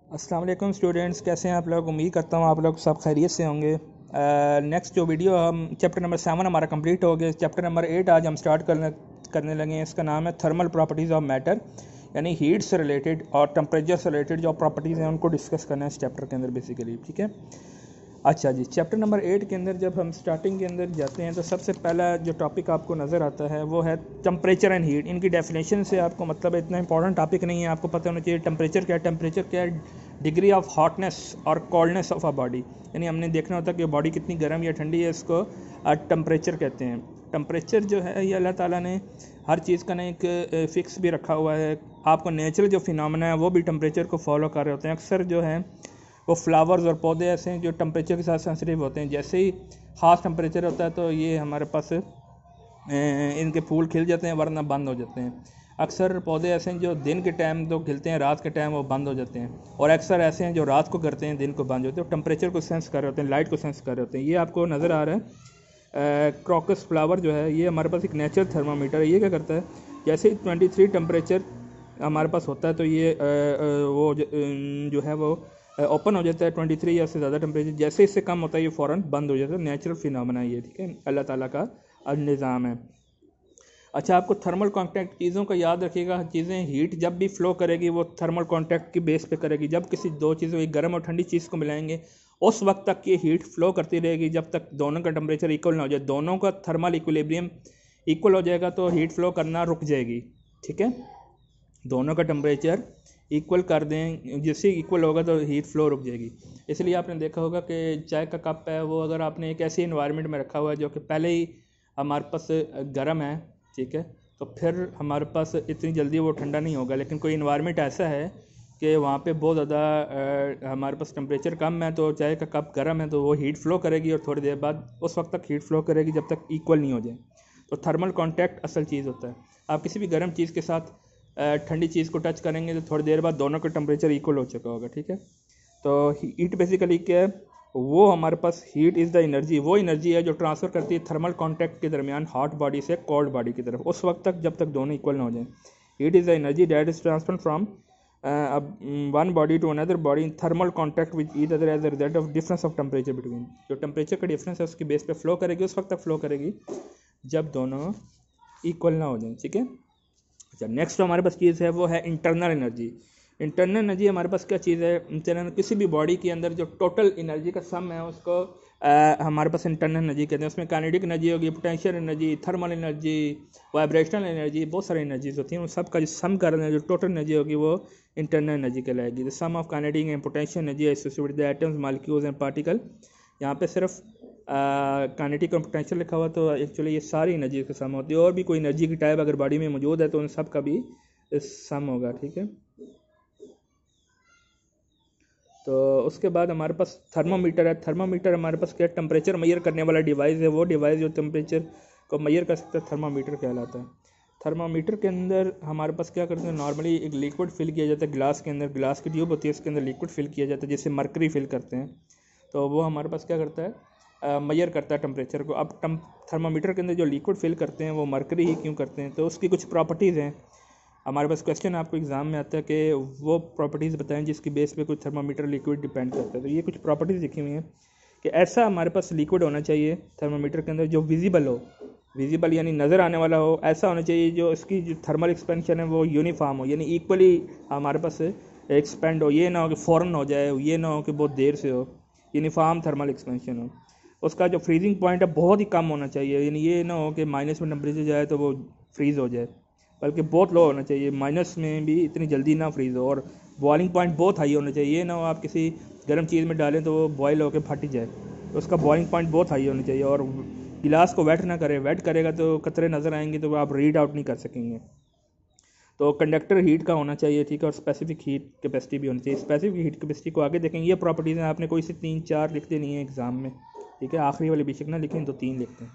अस्सलाम वालेकुम स्टूडेंट्स, कैसे हैं आप लोग। उम्मीद करता हूँ आप लोग सब खैरियत से होंगे। नेक्स्ट जो वीडियो हम चैप्टर नंबर 7 हमारा कंप्लीट हो गया। चैप्टर नंबर 8 आज हम स्टार्ट करने लगे हैं। इसका नाम है थर्मल प्रॉपर्टीज़ ऑफ मैटर, यानी हीट से रिलेटेड और टेम्परेचर से रिलेटेड जो प्रॉपर्टीज़ हैं उनको डिस्कस करना है इस चैप्टर के अंदर बेसिकली। ठीक है, अच्छा जी। चैप्टर नंबर 8 के अंदर जब हम स्टार्टिंग के अंदर जाते हैं तो सबसे पहला जो टॉपिक आपको नज़र आता है वो है टेम्परेचर एंड हीट। इनकी डेफिनेशन से आपको मतलब इतना इंपॉर्टेंट टॉपिक नहीं है, आपको पता होना चाहिए टेम्परेचर क्या है। टेम्परेचर क्या है? डिग्री ऑफ हॉटनेस और कोल्डनेस ऑफ अ बॉडी, यानी हमने देखना होता है कि बॉडी कितनी गर्म या ठंडी है, इसको टेम्परेचर कहते हैं। टेम्परेचर जो है ये अल्लाह ताला ने हर चीज़ का ना एक फ़िक्स भी रखा हुआ है। आपको नेचुरल जो फिनोमेना है वो भी टेम्परेचर को फॉलो कर रहे होते हैं। अक्सर जो है वो फ्लावर्स और पौधे ऐसे हैं जो टेम्परेचर के साथ सेंसिटिव होते हैं। जैसे ही ख़ास टेम्परेचर होता है तो ये हमारे पास इनके फूल खिल जाते हैं, वरना बंद हो जाते हैं। अक्सर पौधे ऐसे हैं जो दिन के टाइम तो खिलते हैं, रात के टाइम वो बंद हो जाते हैं। और अक्सर ऐसे हैं जो रात को करते हैं, दिन को बंद होते हैं। टेम्परेचर को सेंस कर रहे होते हैं, लाइट को सेंस कर रहे होते हैं। ये आपको नज़र आ रहा है क्रॉकस फ्लावर जो है, ये हमारे पास एक नेचुरल थर्मामीटर है। ये क्या करता है, जैसे ही 23 टेम्परेचर हमारे पास होता है तो ये वो जो है वो ओपन हो जाता है। 23 या से ज़्यादा टेम्परेचर जैसे इससे कम होता है ये फ़ौरन बंद हो जाता है। नेचुरल फिनोमेना ये, ठीक है, अल्लाह ताला का निज़ाम है। अच्छा, आपको थर्मल कांटेक्ट चीज़ों का याद रखिएगा। चीज़ें हीट जब भी फ्लो करेगी वो थर्मल कांटेक्ट की बेस पे करेगी। जब किसी दो चीज़ों, एक गर्म और ठंडी चीज़ को मिलाएंगे उस वक्त तक ये हीट फ्लो करती रहेगी जब तक दोनों का टेम्परेचर इक्वल ना हो जाए। दोनों का थर्मल इक्विलिब्रियम इक्वल हो जाएगा तो हीट फ्लो करना रुक जाएगी। ठीक है, दोनों का टेम्परेचर इक्वल कर दें, जिससे इक्वल होगा तो हीट फ्लो रुक जाएगी। इसलिए आपने देखा होगा कि चाय का कप है वो अगर आपने एक ऐसी इन्वायरमेंट में रखा हुआ है जो कि पहले ही हमारे पास गर्म है, ठीक है, तो फिर हमारे पास इतनी जल्दी वो ठंडा नहीं होगा। लेकिन कोई इन्वायरमेंट ऐसा है कि वहाँ पे बहुत ज़्यादा हमारे पास टेम्परेचर कम है तो चाय का कप गर्म है तो वो हीट फ्लो करेगी और थोड़ी देर बाद उस वक्त तक हीट फ्लो करेगी जब तक इक्वल नहीं हो जाए। तो थर्मल कॉन्टैक्ट असल चीज़ होता है। आप किसी भी गर्म चीज़ के साथ ठंडी चीज़ को टच करेंगे तो थोड़ी देर बाद दोनों का टेम्परेचर इक्वल हो चुका होगा। ठीक है, तो हीट बेसिकली क्या है, वो हमारे पास हीट इज़ द एनर्जी, वो एनर्जी है जो ट्रांसफ़र करती है थर्मल कॉन्टैक्ट के दरमियान हॉट बॉडी से कोल्ड बॉडी की तरफ, उस वक्त तक जब तक दोनों इक्वल ना हो जाए। Heat is the energy that is transfer from one body to another body in thermal contact with each other as a result of difference of temperature between. जो टेम्परेचर का डिफरेंस है उसकी बेस पे flow करेगी, उस वक्त तक flow करेगी जब दोनों इक्वल ना हो जाए। ठीक है, अच्छा, नेक्स्ट हमारे पास चीज़ है वो है इंटरनल एनर्जी। इंटरनल एनर्जी हमारे पास क्या चीज़ है, इंटरनल किसी भी बॉडी के अंदर जो टोटल एनर्जी का सम है उसको हमारे पास इंटरनल एनर्जी कहते हैं। उसमें काइनेटिक एनर्जी होगी, potential energy, thermal energy, vibrational energy, बहुत सारी एनर्जीज होती हैं। उन सब का जो सम करना जो टोटल एनर्जी होगी वो इंटरनल एनर्जी कहलाएगी। The sum of kinetic and potential energy associated with the atoms, molecules and particle. यहाँ पे सिर्फ काइनेटिक और पोटेंशियल लिखा हुआ, तो एक्चुअली ये सारी एनर्जी का सम होती है। और भी कोई एनर्जी की टाइप अगर बॉडी में मौजूद है तो उन सब का भी सम होगा। ठीक है, तो उसके बाद हमारे पास थर्मोमीटर है। थर्मोमीटर हमारे पास क्या, टेम्परेचर मेजर करने वाला डिवाइस है। वो डिवाइस जो टेम्परेचर को मेजर कर सकता है थर्मोमीटर कहलाता है। थर्मोमीटर के अंदर हमारे पास क्या करते हैं, नॉर्मली एक लिक्विड फिल किया जाता है ग्लास के अंदर। ग्लास की ट्यूब होती है, उसके अंदर लिक्विड फिल किया जाता है जिससे मरकरी फिल करते हैं। तो वो हमारे पास क्या करता है, मेजर करता है टेम्परेचर को। अब थर्मोमीटर के अंदर जो लिक्विड फिल करते हैं वो मरकरी ही क्यों करते हैं, तो उसकी कुछ प्रॉपर्टीज़ हैं। हमारे पास क्वेश्चन आपको एग्जाम में आता है कि वो प्रॉपर्टीज़ बताएं जिसकी बेस पे कुछ थर्मोमीटर लिक्विड डिपेंड करता है। तो ये कुछ प्रॉपर्टीज़ लिखी हुई हैं कि ऐसा हमारे पास लिक्विड होना चाहिए थर्मोमीटर के अंदर जो विजिबल हो, विजिबल यानी नज़र आने वाला हो। ऐसा होना चाहिए जो इसकी जो थर्मल एक्सपेंशन है वो यूनिफॉर्म हो, यानी इक्वली हमारे पास एक्सपेंड हो। ये ना हो कि फ़ौरन हो जाए, ये ना हो कि बहुत देर से हो, यूनिफॉर्म थर्मल एक्सपेंशन हो। उसका जो फ्रीजिंग पॉइंट है बहुत ही कम होना चाहिए, यानी ये ना हो कि माइनस में टेम्परेचर जाए तो वो फ्रीज़ हो जाए, बल्कि बहुत लो होना चाहिए, माइनस में भी इतनी जल्दी ना फ्रीज़ हो। और बॉइलिंग पॉइंट बहुत हाई होना चाहिए, ये ना हो आप किसी गर्म चीज़ में डालें तो वो बॉयल होकर फट जाए। तो उसका बॉइलिंग पॉइंट बहुत हाई होना चाहिए। और गिलास को वेट ना करे, वेट करेगा तो कतरे नज़र आएंगे तो आप रीड आउट नहीं कर सकेंगे। तो कंडक्टर हीट का होना चाहिए, ठीक है, और स्पेसिफिक हीट कैपेसिटी भी होनी चाहिए। स्पेसिफिक हीट कैपेसिटी को आगे देखेंगे। ये प्रॉपर्टीज़ हैं, आपने कोई से 3-4 लिख देनी है एग्ज़ाम में, ठीक है, आखिरी वाले बेशक ना लिखें तो 3 लिखते हैं।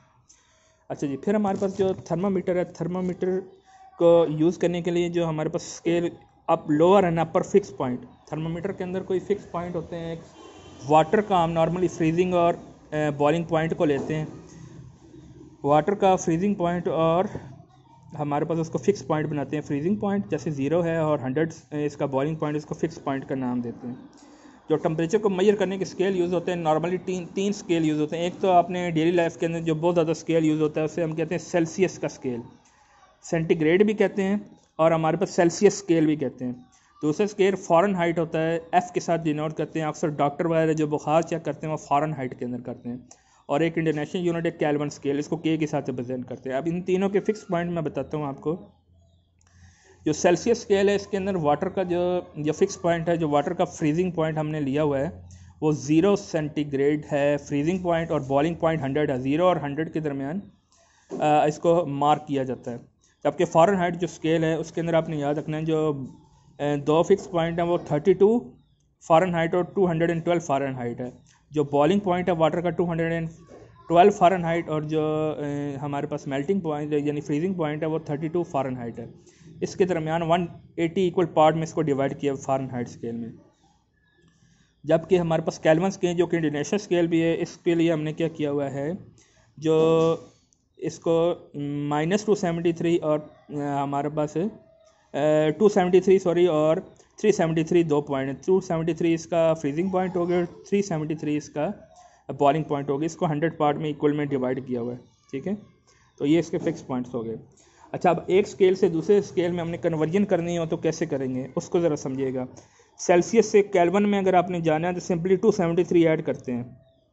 अच्छा जी, फिर हमारे पास जो थर्मामीटर है, थर्मामीटर को यूज़ करने के लिए जो हमारे पास scale up lower and upper fix point, thermometer के अंदर कोई फिक्स पॉइंट होते हैं। वाटर का हम नॉर्मली फ्रीजिंग और बॉइलिंग पॉइंट को लेते हैं। वाटर का फ्रीजिंग पॉइंट और हमारे पास उसको फिक्स पॉइंट बनाते हैं, फ्रीजिंग पॉइंट जैसे 0 है और 100 इसका बॉइलिंग पॉइंट, इसको फिक्स पॉइंट का नाम देते हैं। जो टेम्परेचर को मेजर करने के स्केल यूज़ होते हैं नॉर्मली तीन स्केल यूज़ होते हैं। एक तो आपने डेली लाइफ के अंदर जो बहुत ज़्यादा स्केल यूज़ होता है उसे हम कहते हैं सेल्सियस का स्केल, सेंटीग्रेड भी कहते हैं और हमारे पास सेल्सियस स्केल भी कहते हैं। दूसरा स्केल फ़ारेनहाइट होता है, एफ़ के साथ डिनोट करते हैं। अक्सर डॉक्टर वगैरह जो बुखार चेक करते हैं वो फ़ारेनहाइट के अंदर करते हैं। और एक इंटरनेशनल यूनिट है केल्विन स्केल, इसको के के साथ रिप्रेजेंट करते हैं। अब इन तीनों के फिक्स पॉइंट मैं बताता हूँ आपको। जो सेल्सियस स्केल है इसके अंदर वाटर का जो फिक्स पॉइंट है, जो वाटर का फ्रीजिंग पॉइंट हमने लिया हुआ है वो 0 सेंटीग्रेड है फ्रीजिंग पॉइंट, और बॉइलिंग पॉइंट 100 है। 0 और 100 के दरमियान इसको मार्क किया जाता है। जबकि फ़ारेनहाइट जो स्केल है उसके अंदर आपने याद रखना है जो दो फिक्स पॉइंट हैं वो 32 फ़ारेनहाइट और 212 फ़ारेनहाइट है। जो बॉइलिंग पॉइंट है वाटर का 212 फ़ारेनहाइट, और जो हमारे पास मेल्टिंग पॉइंट यानी फ्रीजिंग पॉइंट है वो 32 फ़ारेनहाइट है। इसके दरमियान 180 इक्वल पार्ट में इसको डिवाइड किया फ़ारेनहाइट स्केल में। जबकि हमारे पास केल्विन स्केल जो कि इंटरनेशनल स्केल भी है, इसके लिए हमने क्या किया हुआ है, जो इसको -273 और हमारे पास 273 सॉरी और 373 दो पॉइंट है। 273 इसका फ्रीजिंग पॉइंट हो गया, 373 इसका बॉइलिंग पॉइंट हो गया। इसको 100 पार्ट में इक्वल में डिवाइड किया हुआ है, ठीक है। तो ये इसके फिक्स पॉइंट्स हो गए। अच्छा, अब एक स्केल से दूसरे स्केल में हमने कन्वर्जन करनी हो तो कैसे करेंगे उसको ज़रा समझिएगा। सेल्सियस से केल्विन में अगर आपने जाना है तो सिंपली 273 ऐड करते हैं,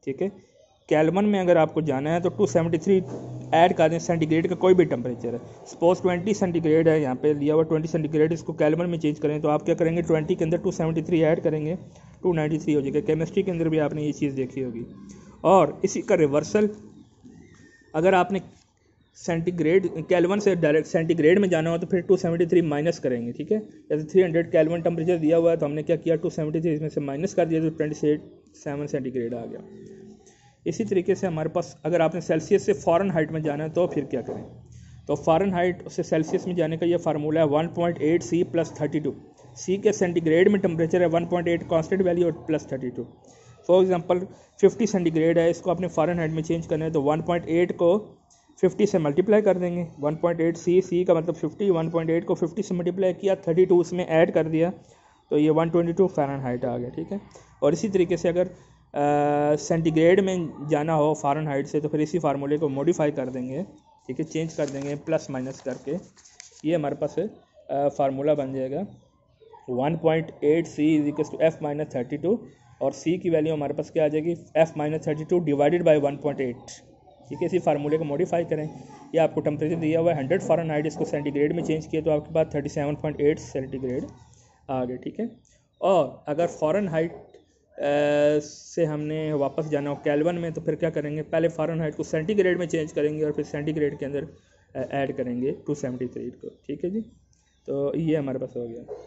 ठीक है। केल्विन में अगर आपको जाना है तो 273 ऐड कर दें। सेंटीग्रेड का कोई भी टेम्परेचर है, सपोज 20 सेंटीग्रेड है, यहाँ पे लिया हुआ 20 सेंटीग्रेड, इसको केल्विन में चेंज करें तो आप क्या करेंगे, 20 के अंदर 273 ऐड करेंगे, 293 हो जाएगा। केमिस्ट्री के अंदर भी आपने ये चीज़ देखी होगी। और इसी का रिवर्सल अगर आपने सेंटीग्रेड केल्विन से डायरेक्ट सेंटीग्रेड में जाना हो तो फिर 273 माइनस करेंगे, ठीक है। जैसे 300 केल्विन टेम्परेचर दिया हुआ है तो हमने क्या किया, 273 इसमें से माइनस कर दिया तो 27 सेंटीग्रेड आ गया। इसी तरीके से हमारे पास अगर आपने सेल्सियस से फ़ारेनहाइट में जाना है तो फिर क्या करें, तो फ़ारेनहाइट से सेल्सियस में जाने का ये फार्मूला है 1.8 C + 32। सी के सेंटीग्रेड में टेम्परेचर है 1.8 कांस्टेंट वैल्यू और +32। फॉर एग्जांपल 50 सेंटीग्रेड है, इसको आपने फ़ारेनहाइट में चेंज करना है तो 1.8 को 50 से मल्टीप्लाई कर देंगे। 1.8 सी का मतलब 50, 1.8 को 50 से मल्टीप्लाई किया, 32 उसमें ऐड कर दिया तो ये 122 फ़ारेनहाइट आ गया, ठीक है। और इसी तरीके से अगर सेंटीग्रेड में जाना हो फ़ारेनहाइट से तो फिर इसी फार्मूले को मॉडिफाई कर देंगे, ठीक है, चेंज कर देंगे प्लस माइनस करके। ये हमारे पास फार्मूला बन जाएगा 1.8 C = F - 32, और C की वैल्यू हमारे पास क्या आ जाएगी, F - 32 डिवाइडेड बाई 1.8, ठीक है। इसी फार्मूले को मॉडिफाई करें। ये आपको टेम्परेचर दिया हुआ है 100 फ़ारेनहाइट, इसको सेंटीग्रेड में चेंज किया तो आपके पास 37.8 सेंटीग्रेड आ गए, ठीक है। और अगर फ़ारेनहाइट से हमने वापस जाना हो केल्विन में तो फिर क्या करेंगे, पहले फ़ारेनहाइट को सेंटीग्रेड में चेंज करेंगे और फिर सेंटीग्रेड के अंदर ऐड करेंगे 273 को, ठीक है जी। तो ये हमारे पास हो गया।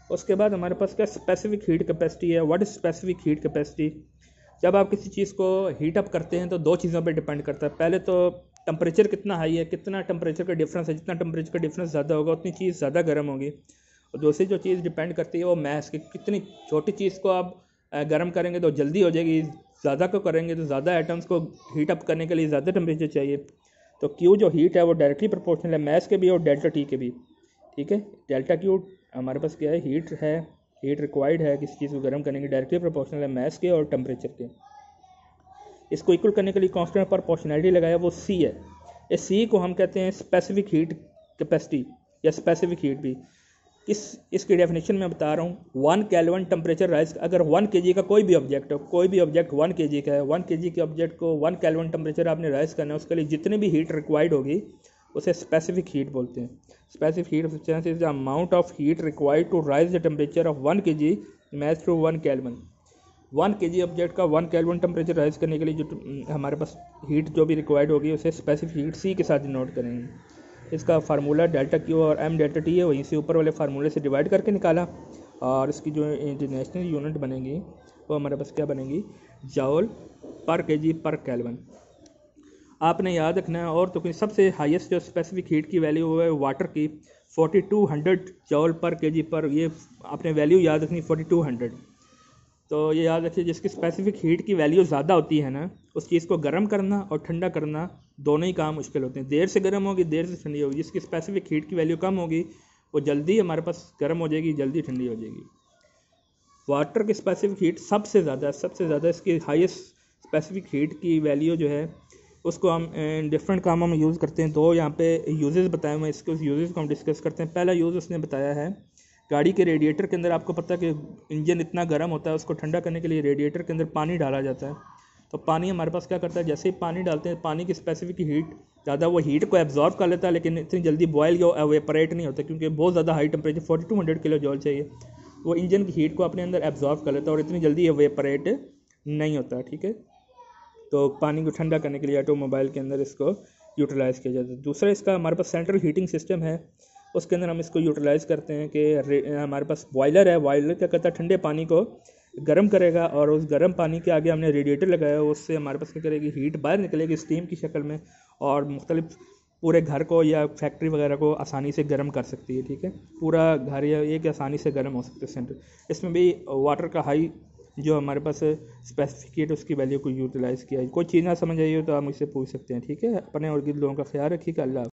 उसके बाद हमारे पास क्या स्पेसिफिक हीट कैपेसिटी है। What is specific heat capacity. जब आप किसी चीज़ को हीट अप करते हैं तो दो चीज़ों पे डिपेंड करता है। पहले तो टेम्परेचर कितना हाई है, कितना टेम्परेचर का डिफरेंस है, जितना टेम्परेचर का डिफरेंस ज़्यादा होगा उतनी चीज़ ज़्यादा गर्म होगी। और दूसरी जो चीज़ डिपेंड करती है वो मैस की, कितनी छोटी चीज़ को आप गर्म करेंगे तो जल्दी हो जाएगी, ज़्यादा को करेंगे तो ज़्यादा आइटम्स को हीट अप करने के लिए ज़्यादा टेम्परेचर चाहिए। तो क्यू जो हीट है वो डायरेक्टली प्रोपोर्शनल है मैस के भी और डेल्टा टी के भी, ठीक है। डेल्टा क्यू हमारे पास क्या है, हीट है, हीट रिक्वायर्ड है किसी चीज़ को गर्म करने की, डायरेक्टली प्रोपोर्शनल है मैस के और टेम्परेचर के। इसको इक्वल करने के लिए कांस्टेंट प्रोपोर्शनैलिटी लगाया वो सी है। इस सी को हम कहते हैं स्पेसिफिक हीट कैपेसिटी या स्पेसिफिक हीट भी। इसकी डेफिनेशन मैं बता रहा हूँ। 1 केल्विन टेम्परेचर राइज, अगर 1 kg का कोई भी ऑब्जेक्ट हो, कोई भी ऑब्जेक्ट 1 kg का है, 1 kg के ऑब्जेक्ट को 1 केल्विन टेम्परेचर आपने राइज करना है, उसके लिए जितनी भी हीट रिक्वायर्ड होगी उसे स्पेसिफिक हीट बोलते हैं। Specific heat is the amount of heat required to raise the temperature of 1 kg mass through 1 kelvin. 1 kg object का 1 केल्विन टेम्परेचर राइज करने के लिए जो हमारे पास हीट जो भी रिक्वायर्ड होगी उसे स्पेसिफिक हीट सी के साथ नोट करेंगे। इसका फार्मूला डेल्टा क्यू और एम डेल्टा टी है, वहीं से ऊपर वाले फार्मूले से डिवाइड करके निकाला। और इसकी जो इंटरनेशनल यूनिट बनेगी वो हमारे पास क्या बनेगी, जॉल पर केजी पर केल्विन। आपने याद रखना है। और तो सबसे हाईएस्ट जो स्पेसिफिक हीट की वैल्यू है वाटर की 4200 जॉल पर केजी पर, ये आपने वैल्यू याद रखनी 4200। तो ये याद रखिए, जिसकी स्पेसिफिक हीट की वैल्यू ज़्यादा होती है ना, उस चीज़ को गर्म करना और ठंडा करना दोनों ही काम मुश्किल होते हैं। देर से गर्म होगी, देर से ठंडी होगी। जिसकी स्पेसिफिक हीट की वैल्यू कम होगी वो जल्दी हमारे पास गर्म हो जाएगी, जल्दी ठंडी हो जाएगी। वाटर की स्पेसिफिक हीट सबसे ज़्यादा इसकी हाईएस्ट स्पेसिफिक हीट की वैल्यू जो है उसको हम डिफरेंट कामों में यूज़ करते हैं। दो यहाँ पे यूजेस बताए हुए हैं, इसके उस यूजेस को हम डिस्कस करते हैं। पहला यूज़ उसने बताया है गाड़ी के रेडिएटर के अंदर। आपको पता है कि इंजन इतना गर्म होता है, उसको ठंडा करने के लिए रेडिएटर के अंदर पानी डाला जाता है। तो पानी हमारे पास क्या करता है, जैसे ही पानी डालते हैं पानी की स्पेसिफिक हीट ज़्यादा, वो हीट को एब्जॉर्व कर लेता है, लेकिन इतनी जल्दी बॉयल या एवेपरेट नहीं होता, क्योंकि बहुत ज़्यादा हाई टेम्परेचर 4200 किलो जॉल चाहिए। वो इंजन की हीट को अपने अंदर एब्जॉर्व कर लेता है और इतनी जल्दी एवेपरेट नहीं होता। ठीक है, तो पानी को ठंडा करने के लिए ऑटोमोबाइल के अंदर इसको यूटिलाइज़ किया जाता है। दूसरा इसका हमारे पास सेंट्रल हीटिंग सिस्टम है, उसके अंदर हम इसको यूटिलाइज़ करते हैं कि हमारे पास बॉयलर है। बॉयलर क्या करता है, ठंडे पानी को गर्म करेगा और उस गर्म पानी के आगे हमने रेडिएटर लगाया, उससे हमारे पास क्या करेगी, हीट बाहर निकलेगी स्टीम की शक्ल में और मुख्तलिफ पूरे घर को या फैक्ट्री वगैरह को आसानी से गर्म कर सकती है। ठीक है, पूरा घर या एक आसानी से गर्म हो सकता है सेंटर। इसमें भी वाटर का हाई जो हमारे पास स्पेसिफिकेट उसकी वैल्यू को यूटिलाइज़ किया है। कोई चीज़ ना समझ आई हो तो आप मुझसे पूछ सकते हैं। ठीक है, अपने और लोगों का ख्याल रखिएगा। अल्लाह।